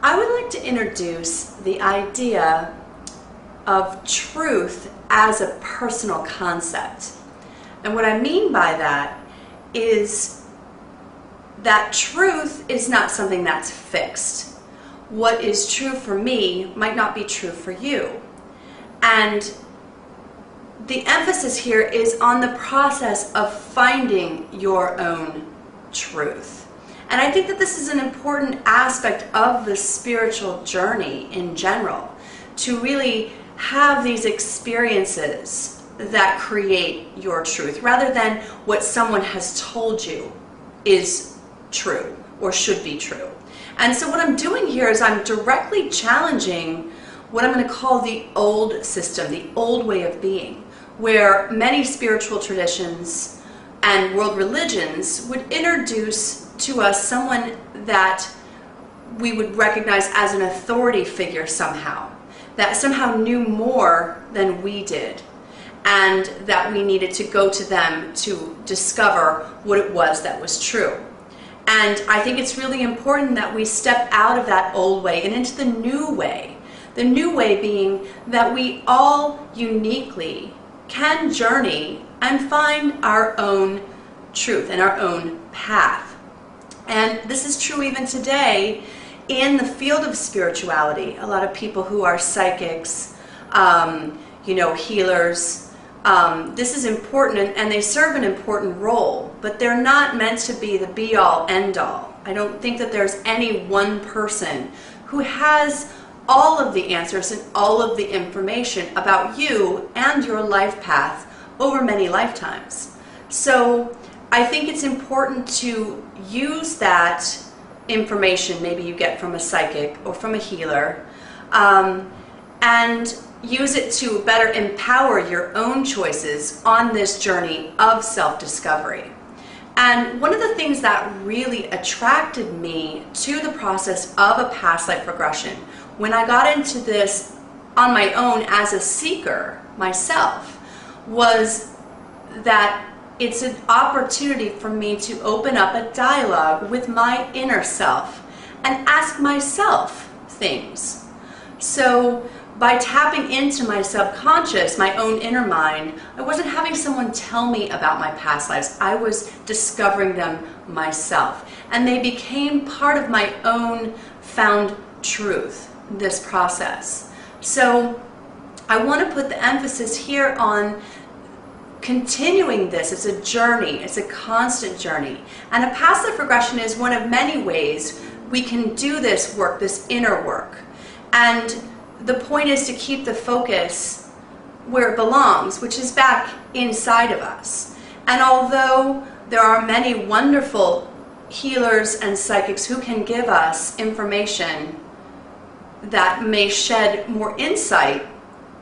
I would like to introduce the idea of truth as a personal concept. And what I mean by that is that truth is not something that's fixed. What is true for me might not be true for you. And the emphasis here is on the process of finding your own truth. And I think that this is an important aspect of the spiritual journey in general, to really have these experiences that create your truth, rather than what someone has told you is true or should be true. And so what I'm doing here is I'm directly challenging what I'm going to call the old system, the old way of being, where many spiritual traditions and world religions would introduce to us someone that we would recognize as an authority figure somehow, that somehow knew more than we did, and that we needed to go to them to discover what it was that was true. And I think it's really important that we step out of that old way and into the new way. The new way being that we all uniquely can journey and find our own truth and our own path. And this is true even today in the field of spirituality. A lot of people who are psychics, healers, this is important, and they serve an important role, but they're not meant to be the be-all, end-all. I don't think that there's any one person who has all of the answers and all of the information about you and your life path over many lifetimes. So I think it's important to use that information maybe you get from a psychic or from a healer, and use it to better empower your own choices on this journey of self-discovery. And one of the things that really attracted me to the process of a past life regression, when I got into this on my own as a seeker myself, was that it's an opportunity for me to open up a dialogue with my inner self and ask myself things. So by tapping into my subconscious, my own inner mind, I wasn't having someone tell me about my past lives. I was discovering them myself. And they became part of my own found truth, this process. So I want to put the emphasis here on continuing this. It's a journey. It's a constant journey. And a past life regression is one of many ways we can do this work, this inner work. And the point is to keep the focus where it belongs, which is back inside of us. And although there are many wonderful healers and psychics who can give us information that may shed more insight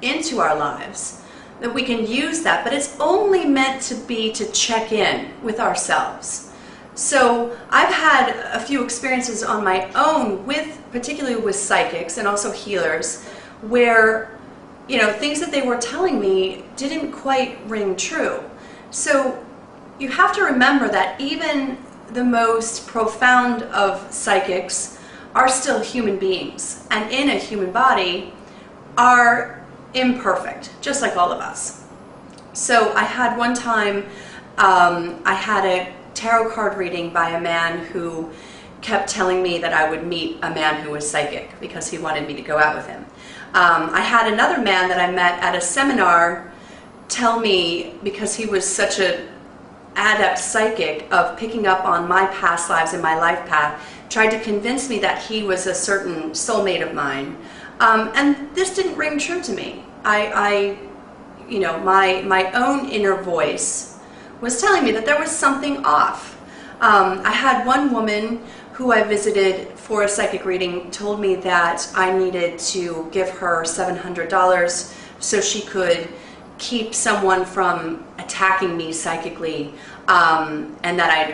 into our lives, that we can use that, but it's only meant to be to check in with ourselves. So I've had a few experiences on my own particularly with psychics and also healers, where things that they were telling me didn't quite ring true. So you have to remember that even the most profound of psychics are still human beings, and in a human body are imperfect, just like all of us. So I had one time, I had a tarot card reading by a man who kept telling me that I would meet a man who was psychic because he wanted me to go out with him. I had another man that I met at a seminar tell me, because he was such an adept psychic of picking up on my past lives and my life path, tried to convince me that he was a certain soulmate of mine. And this didn't ring true to me. My own inner voice was telling me that there was something off. I had one woman who I visited for a psychic reading told me that I needed to give her $700 so she could keep someone from attacking me psychically, and that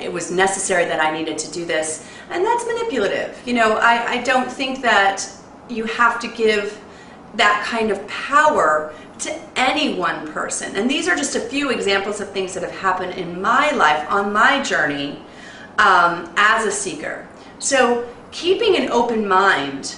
it was necessary that I needed to do this. And that's manipulative. I don't think that you have to give that kind of power to any one person. And these are just a few examples of things that have happened in my life on my journey as a seeker. So keeping an open mind,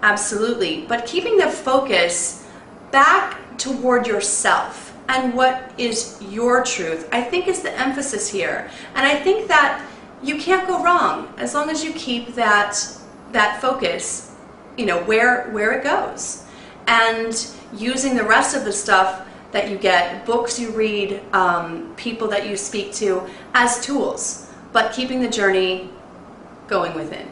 absolutely, but keeping the focus back toward yourself and what is your truth, I think is the emphasis here. And I think that you can't go wrong as long as you keep that focus, you know, where it goes. And using the rest of the stuff that you get, books you read, people that you speak to, as tools, but keeping the journey going within.